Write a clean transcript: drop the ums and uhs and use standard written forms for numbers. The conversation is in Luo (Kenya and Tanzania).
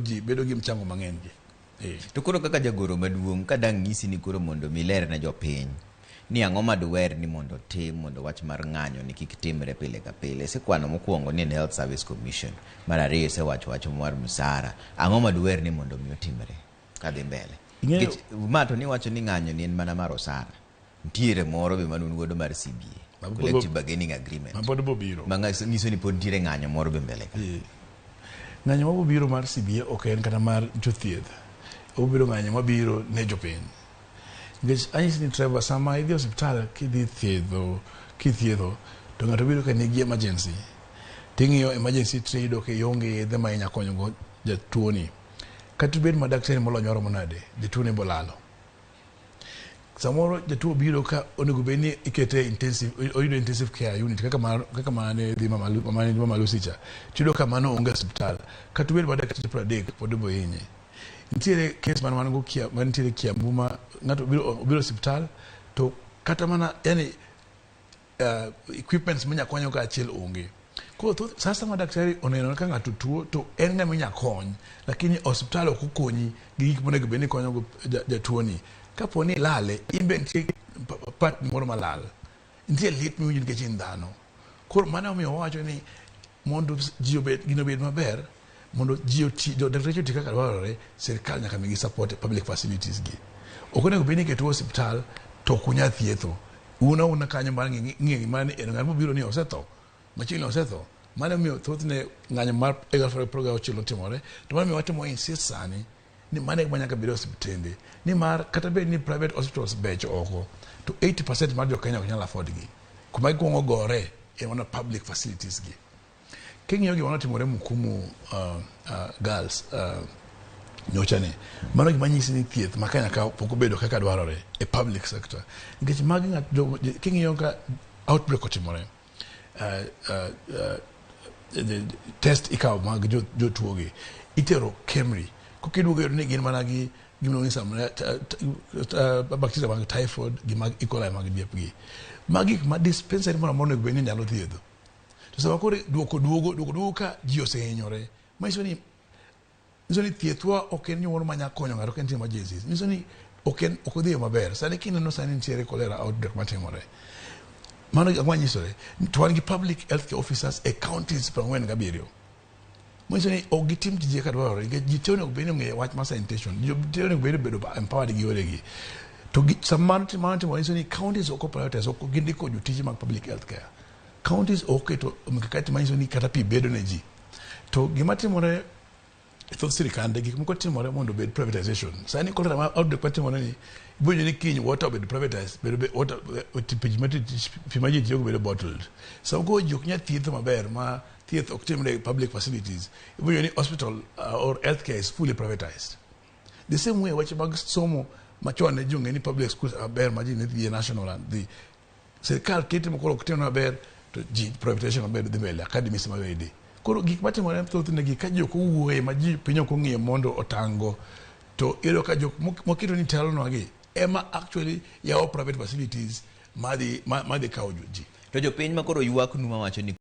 ji bedo gi mchango mang'eny gi. To koro kaka jagoro maduong' ka dang' nyisi ni koro mondo miler na jopiny ni ang'o maduwer ni mondo tim mondo wach mar ng'anyo ni kik timre pile ka pile. Sekwano mokwongo ni Health Service Commission, mar ariyo sewacho wach mar msara. Ang'o maduwer ni mondo mi otimre kadhi mbele? Mato ni wacho ni ng'anyo ni en mana mar osara. Ntiere moro be manun godo mar CBA, Collective Bargaining Agreement. Mapod bobiro. Nyiso ni pod ntiere ng'anyo moro be mbele ka. Ng'anyo mabiro mar CBA ok en kata mar jothieth. Obiro ng'anyo mabiro ne jopiny. Nikech anyisi ni Trevor, sama idhi hospital kidhi thiedho to ng'ato biro ka nigi emergency. Ting'iyo emergency trade ke yonge yedhe ma inya konyogo jatuoni. Kata bed ma daktari molony oromo nade, jatuo ne bolalo. Samoro jatuo biro ka onego bed ni ikete intensive care unit kaka mane dhi Mama Lucy cha. Tiyudo ka mano onge hospital. Kata bed ma daktari 30 pod bo hinye. Ntiere case mantiere Kiambu ma ng'ato biro hospital to kata mana yani equipments minya konyo ka achiel onge. Koro sasa ma daktari oneno ka ng'ato tuo to en ng'ama inya kony, lakini hospital ok okonyi gi gik monego bed ni konyogo jatuoni. Kapo ni lale, imbe nitie part moro malal. Nitie lit miwinjo nikech in dhano. Koro mano omiyo wawacho ni mondo ji gino bed maber, mondo ji oti, daktari oti kaka dwarore, sirkal nyaka migi support public facilities gi. Ok onego bed ni iketo hospital to ok unyal thietho. Una kanyo mar ng'e mane ng'at mobiro ni osetho, machiegni osetho. Mano omiyo thothne ng'anyo mar 2016 otimore, to mano omiyo watimo insist sani ni mane nyaka bedo osiptende. Ni mar kata bed ni private hospitals becho oko, to 80% mar jokenya ok nyal afford gi. Kuma gikwongo gore e mana public facilities gi. King'iyo gima notimore Mukumu girls nyocha ni, mano gima nyisi ni thieth ma Kenya ka pok obedo kaka dwarore e public sector. Nikech magi king'iyo ka outbreak otimore, test ikawo mag jotuo gi, itero Kemri. Kokiduogo ni gin mana gi gimno ni bacteria mag typhoid gi mag E. coli mag diep gi. Magi ma dispensary moro amora onego bed ni nyalo thiedho. To sama koro duogo ka ji osehinyore, manyiso ni thiethwa ok en gimoro manya konyo ng'ato ka nitie emergencies. Nyiso ni ok odhi maber. Sani kineno sani nitiere cholera outbreak matimore. Mano gima nyisore. To wan gi public health care officers e counties 47. Manyiso ni ok gitim tije ka dwarore. Ji te onego bed ni ong'eyo wach mar sanitation. Ji te onego bed ni bedo empowered gi yoregi. To sama mano timore, nyiso ni counties ok prioritize, ok gindiko jotije mag public health care. Counties ok to mikakati manyiso ni kata pi bedo ne ji. To gima timore thoth sirikande, gik moko timore mondo bed privatization. Sani cholera ma outbreak matimore ni, ibuonjo ni kiny water obed privatized, pi ma ji tiyogo bedo bottled. Sama koro ji ok nyal thietho maber, ma thieth ok timre public facilities, ibuonjo ni hospital or healthcare is fully privatized. The same way wache mag somo machon ne ji ong'e ni public schools maber ma ji ne dhi national and dhi. Sirkal kete mokoro ok tim maber, to ji privatization maber dhi mbele, academies mawede. Koro gik matimore thothne gi ka ji ok owuoye ma ji piny ok ong'iyo mondo otang'go, to iyudo ka jok moketo ni telonwa gi ema actually yawo private facilities madhi kawo ji. To jopiny ma koro ywak nu mawacho ni